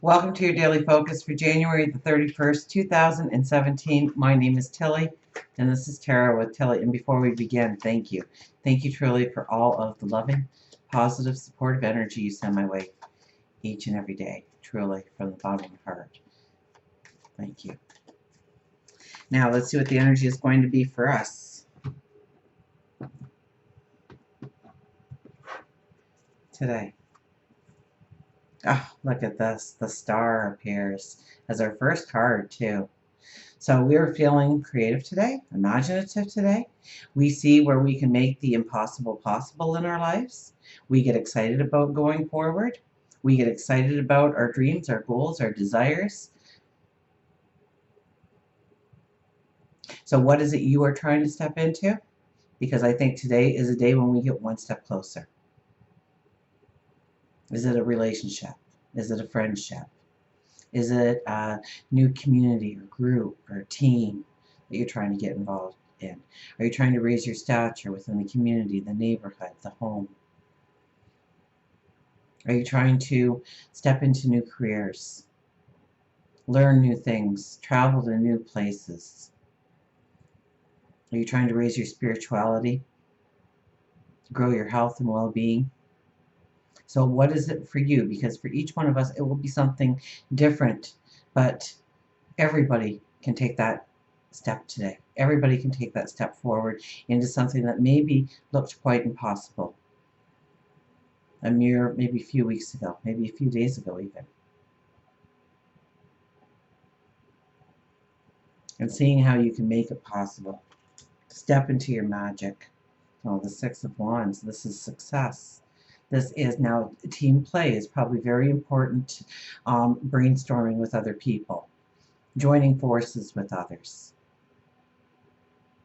Welcome to your daily focus for January the 31st, 2017. My name is Tilly, and this is Tara with Tilly. And before we begin, thank you. Thank you truly for all of the loving, positive, supportive energy you send my way each and every day. Truly, from the bottom of my heart. Thank you. Now, let's see what the energy is going to be for us today. Oh, look at this. The star appears as our first card, too. So we're feeling creative today, imaginative today. We see where we can make the impossible possible in our lives. We get excited about going forward. We get excited about our dreams, our goals, our desires. So what is it you are trying to step into? Because I think today is a day when we get one step closer. Is it a relationship? Is it a friendship? Is it a new community or group or team that you're trying to get involved in? Are you trying to raise your stature within the community, the neighborhood, the home? Are you trying to step into new careers, learn new things, travel to new places? Are you trying to raise your spirituality, grow your health and well-being? So what is it for you? Because for each one of us, it will be something different, but everybody can take that step today. Everybody can take that step forward into something that maybe looked quite impossible a mere maybe a few weeks ago, maybe a few days ago even. And seeing how you can make it possible. Step into your magic. Oh, the Six of Wands. This is success. This is now team play is probably very important. Brainstorming with other people, joining forces with others.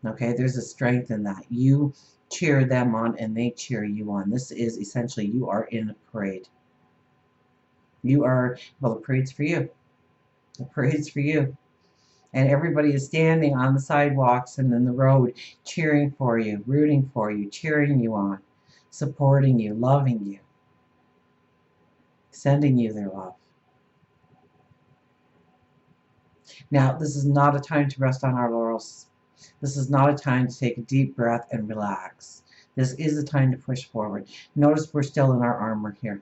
Okay, there's a strength in that. You cheer them on and they cheer you on. This is essentially you are in a parade. You are, well, the parade's for you. The parade's for you. And everybody is standing on the sidewalks and in the road cheering for you, rooting for you, cheering you on, supporting you, loving you, sending you their love. Now, this is not a time to rest on our laurels. This is not a time to take a deep breath and relax. This is a time to push forward. Notice we're still in our armor here.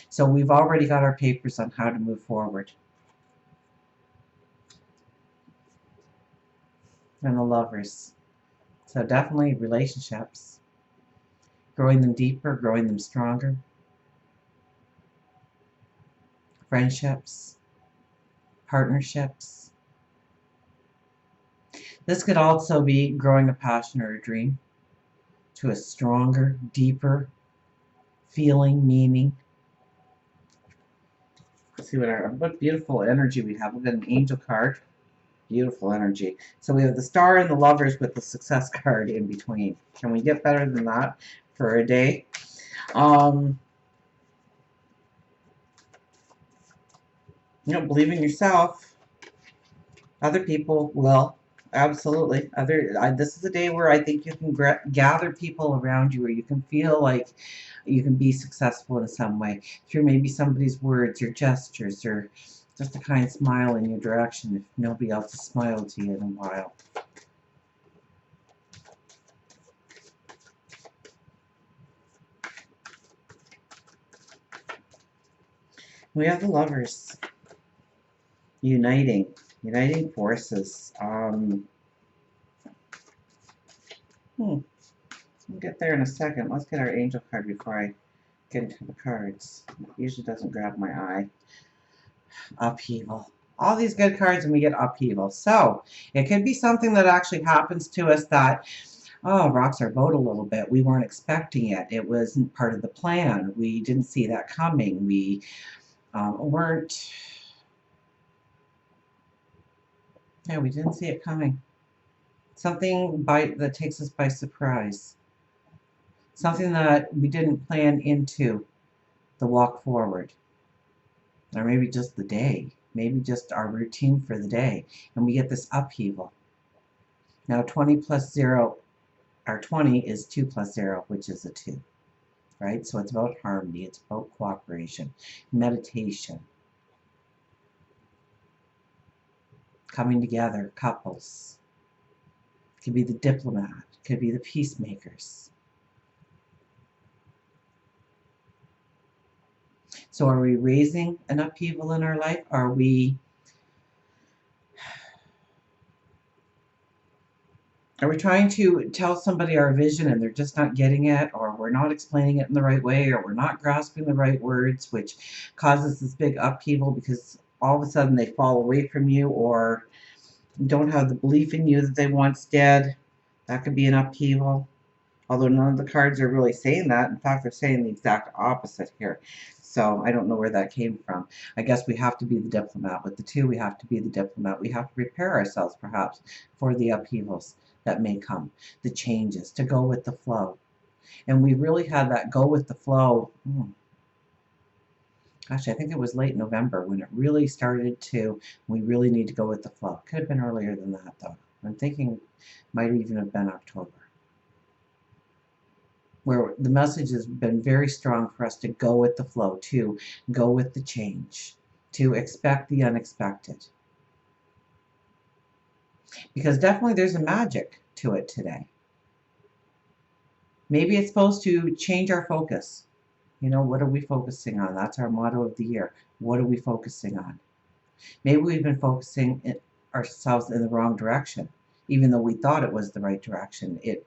So we've already got our papers on how to move forward. And the Lovers. So definitely relationships. Growing them deeper, growing them stronger. Friendships. Partnerships. This could also be growing a passion or a dream to a stronger, deeper feeling, meaning. Let's see what beautiful energy we have. We've got an angel card. Beautiful energy. So we have the star and the Lovers with the success card in between. Can we get better than that for a day? Believe in yourself. Other people will. Absolutely. This is a day where I think you can gather people around you, where you can feel like you can be successful in some way through maybe somebody's words or gestures or just a kind smile in your direction if nobody else has smiled to you in a while. We have the Lovers. Uniting forces. We'll get there in a second. Let's get our angel card before I get into the cards. It usually doesn't grab my eye. Upheaval. All these good cards and we get upheaval. So it could be something that actually happens to us that, rocks our boat a little bit. We weren't expecting it. It wasn't part of the plan. We didn't see that coming. We weren't... Yeah, we didn't see it coming. Something that takes us by surprise. Something that we didn't plan into the walk forward. Or maybe just the day. Maybe just our routine for the day. And we get this upheaval. Now 20 plus 0, or 20 is 2 plus 0, which is a 2. right? So it's about harmony, it's about cooperation, meditation, coming together, couples. It could be the diplomat, it could be the peacemakers. So are we raising an upheaval in our life? Are we trying to tell somebody our vision and they're just not getting it, or we're not explaining it in the right way, or we're not grasping the right words, which causes this big upheaval because all of a sudden they fall away from you or don't have the belief in you that they once did? That could be an upheaval. Although none of the cards are really saying that. In fact, they're saying the exact opposite here. So I don't know where that came from. I guess we have to be the diplomat. With the two, we have to be the diplomat. We have to prepare ourselves, perhaps, for the upheavals that may come, the changes, to go with the flow. And we really had that go with the flow. Gosh, I think it was late November when it really started to, we really need to go with the flow. Could have been earlier than that, though. I'm thinking might even have been October, where the message has been very strong for us to go with the flow, to go with the change, to expect the unexpected. Because definitely there's a magic to it today. Maybe it's supposed to change our focus. You know, what are we focusing on? That's our motto of the year. What are we focusing on? Maybe we've been focusing ourselves in the wrong direction, even though we thought it was the right direction. It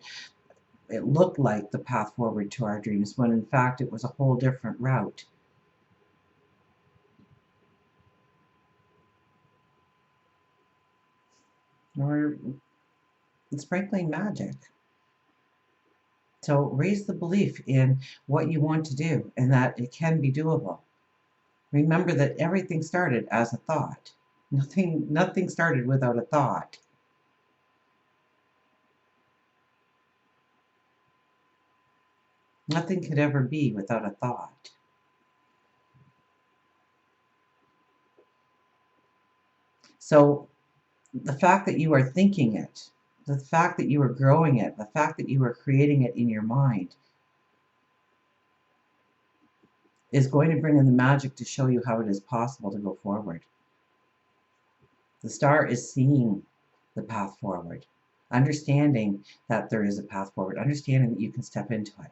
looked like the path forward to our dreams, when in fact it was a whole different route. Or sprinkling magic. So raise the belief in what you want to do and that it can be doable. Remember that everything started as a thought. Nothing started without a thought. Nothing could ever be without a thought. So the fact that you are thinking it, the fact that you are growing it, the fact that you are creating it in your mind is going to bring in the magic to show you how it is possible to go forward. The star is seeing the path forward, understanding that there is a path forward, understanding that you can step into it.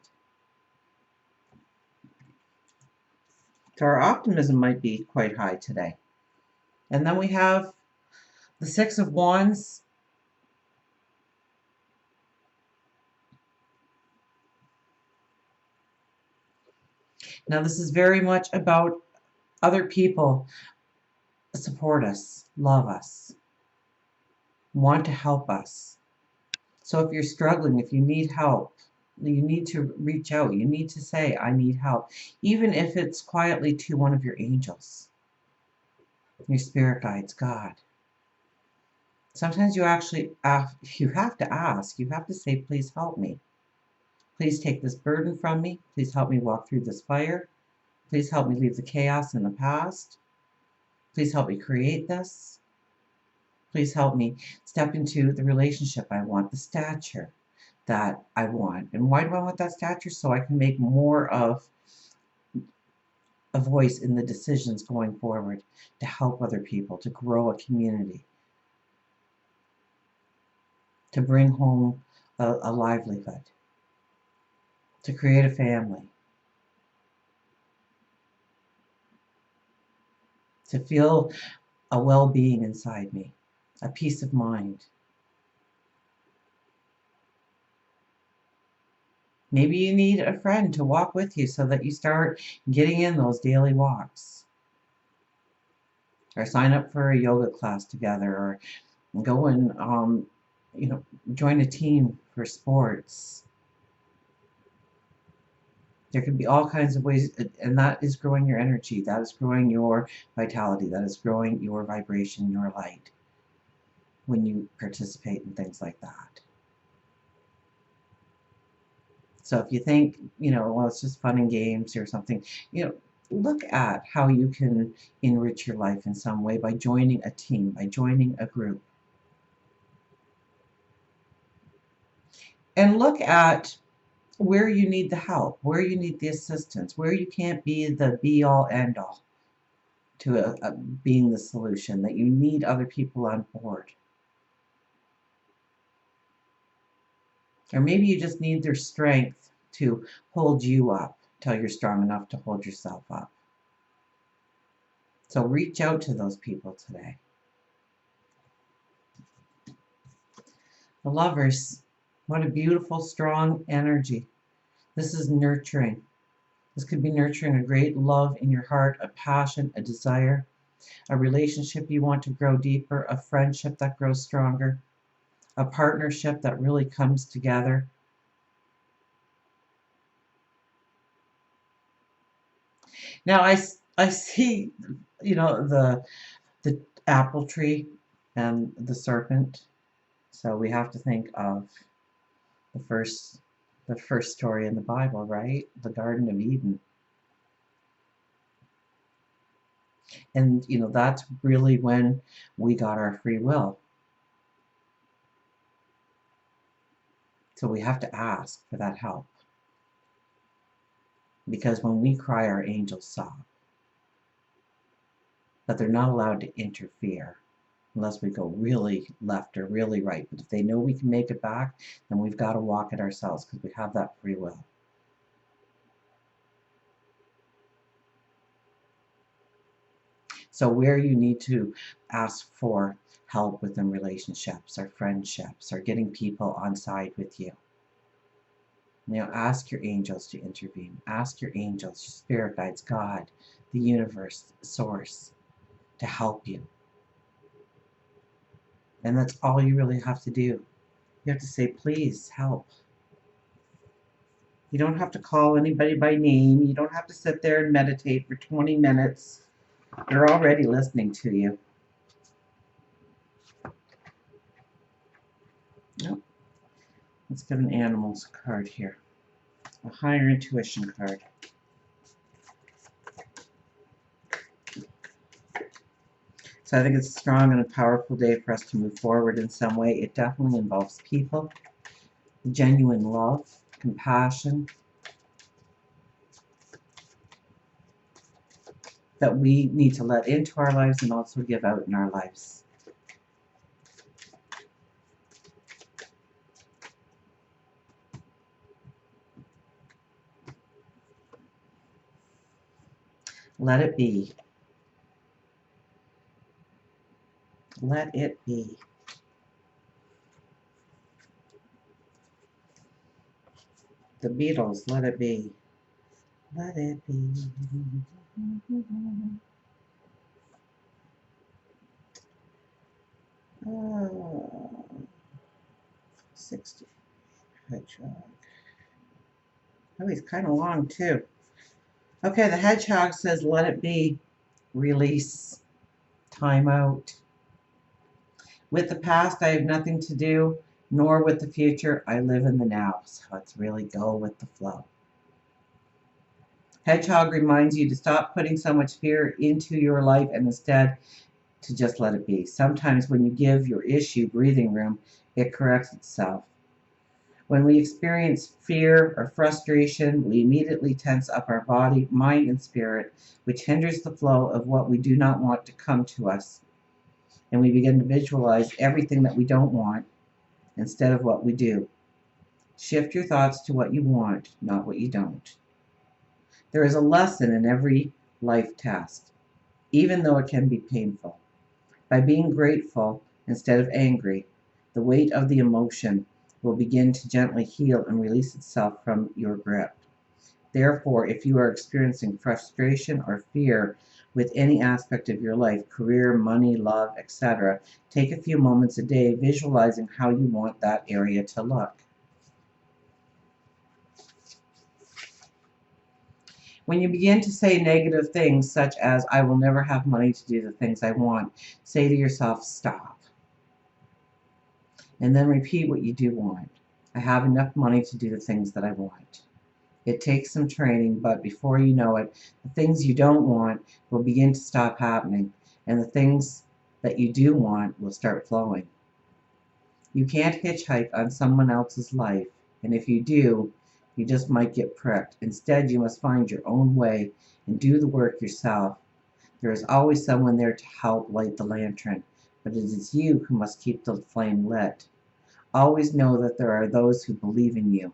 So our optimism might be quite high today. And then we have the Six of Wands. Now this is very much about other people support us, love us, want to help us. So if you're struggling, if you need help, you need to reach out. You need to say, I need help. Even if it's quietly to one of your angels, your spirit guides, God. Sometimes you actually you have to ask. You have to say, please help me. Please take this burden from me. Please help me walk through this fire. Please help me leave the chaos in the past. Please help me create this. Please help me step into the relationship I want, the stature that I want. And why do I want that stature? So I can make more of a voice in the decisions going forward, to help other people, to grow a community, to bring home a livelihood, to create a family, to feel a well-being inside me, a peace of mind. Maybe you need a friend to walk with you so that you start getting in those daily walks. Or sign up for a yoga class together, or go and join a team for sports. There can be all kinds of ways, and that is growing your energy, that is growing your vitality, that is growing your vibration, your light, when you participate in things like that. So if you think, well, it's just fun and games or something, look at how you can enrich your life in some way by joining a team, by joining a group. And look at where you need the help, where you need the assistance, where you can't be the be-all, end-all to being the solution, that you need other people on board. Or maybe you just need their strength to hold you up till you're strong enough to hold yourself up. So reach out to those people today. The Lovers, what a beautiful, strong energy. This is nurturing. This could be nurturing a great love in your heart, a passion, a desire, a relationship you want to grow deeper, a friendship that grows stronger, a partnership that really comes together. Now I see, the apple tree and the serpent. So we have to think of the first story in the Bible, right? The Garden of Eden. And that's really when we got our free will. So we have to ask for that help. Because when we cry, our angels sob. But they're not allowed to interfere unless we go really left or really right. But if they know we can make it back, then we've got to walk it ourselves because we have that free will. So where you need to ask for help within relationships or friendships or getting people on side with you. Ask your angels to intervene. Ask your angels, your spirit guides, God, the universe, source, to help you. And that's all you really have to do. You have to say, please help. You don't have to call anybody by name. You don't have to sit there and meditate for 20 minutes. They're already listening to you. Nope. Let's get an animals card here. A higher intuition card. So I think it's a strong and a powerful day for us to move forward in some way. It definitely involves people, genuine love, compassion, that we need to let into our lives and also give out in our lives. Let it be. Let it be. The Beatles, let it be. Let it be. Oh, 60. Hedgehog. Oh, he's kind of long too. Okay, the hedgehog says, let it be. Release. Time out. With the past, I have nothing to do, nor with the future. I live in the now. So let's really go with the flow. Hedgehog reminds you to stop putting so much fear into your life and instead to just let it be. Sometimes when you give your issue breathing room, it corrects itself. When we experience fear or frustration, we immediately tense up our body, mind, and spirit, which hinders the flow of what we do not want to come to us. And we begin to visualize everything that we don't want instead of what we do. Shift your thoughts to what you want, not what you don't. There is a lesson in every life task, even though it can be painful. By being grateful instead of angry, the weight of the emotion will begin to gently heal and release itself from your grip. Therefore, if you are experiencing frustration or fear with any aspect of your life, career, money, love, etc., take a few moments a day visualizing how you want that area to look. When you begin to say negative things such as, I will never have money to do the things I want, say to yourself, stop. And then repeat what you do want. I have enough money to do the things that I want. It takes some training, but before you know it, the things you don't want will begin to stop happening, and the things that you do want will start flowing. You can't hitchhike on someone else's life, and if you do, You just might get pricked. Instead, you must find your own way and do the work yourself. There is always someone there to help light the lantern, but it is you who must keep the flame lit. Always know that there are those who believe in you.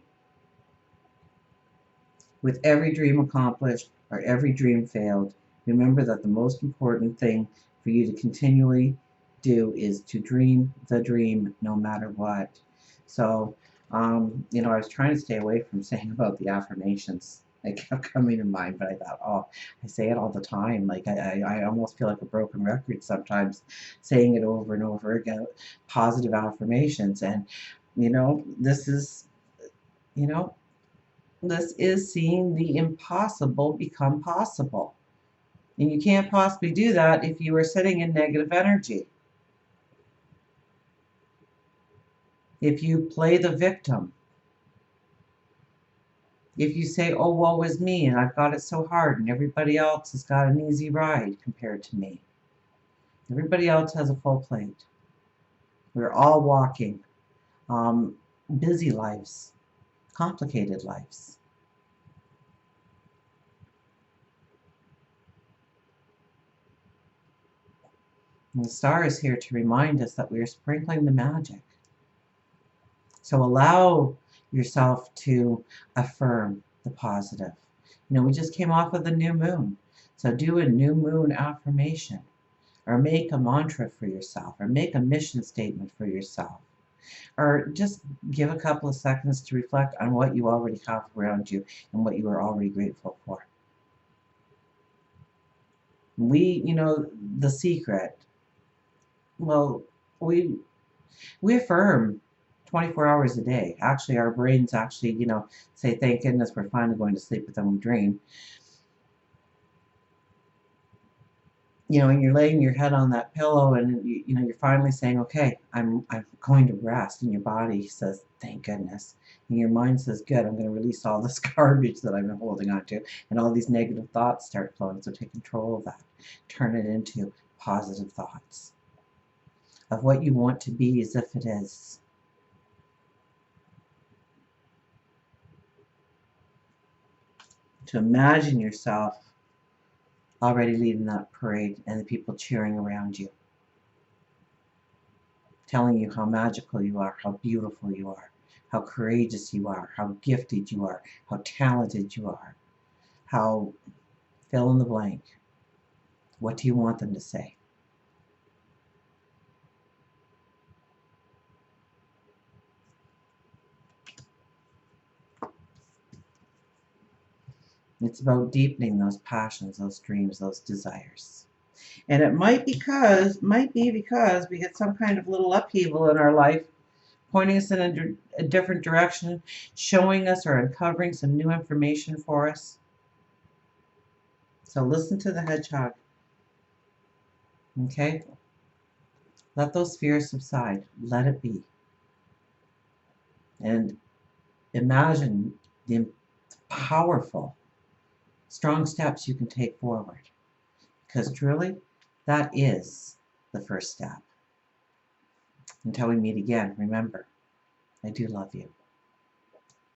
With every dream accomplished or every dream failed, remember that the most important thing for you to continually do is to dream the dream no matter what. So, I was trying to stay away from saying about the affirmations. It kept coming to mind, but I thought, oh, I say it all the time. Like, I almost feel like a broken record sometimes saying it over and over again, positive affirmations. And, this is, you know, this is seeing the impossible become possible. And you can't possibly do that if you are sitting in negative energy. If you play the victim, if you say, oh, woe is me, and I've got it so hard, and everybody else has got an easy ride compared to me. Everybody else has a full plate. We're all walking busy lives, complicated lives. And the star is here to remind us that we are sprinkling the magic. So allow yourself to affirm the positive. We just came off of the new moon. So do a new moon affirmation, or make a mantra for yourself, or make a mission statement for yourself, or just give a couple of seconds to reflect on what you already have around you and what you are already grateful for. The secret, well, we affirm 24 hours a day. Actually, our brains actually, say, thank goodness we're finally going to sleep, but then we dream. And you're laying your head on that pillow, and you're finally saying, okay, I'm going to rest, and your body says, thank goodness, and your mind says, good, I'm going to release all this garbage that I've been holding on to, and all these negative thoughts start flowing. So take control of that. Turn it into positive thoughts of what you want to be as if it is. To imagine yourself already leading that parade and the people cheering around you, telling you how magical you are, how beautiful you are, how courageous you are, how gifted you are, how talented you are, how fill in the blank. What do you want them to say? It's about deepening those passions, those dreams, those desires. And it might be because we get some kind of little upheaval in our life, pointing us in a different direction, showing us or uncovering some new information for us. So listen to the hedgehog. Okay? Let those fears subside. Let it be. And imagine the powerful, strong steps you can take forward. Because truly, that is the first step. Until we meet again, remember, I do love you.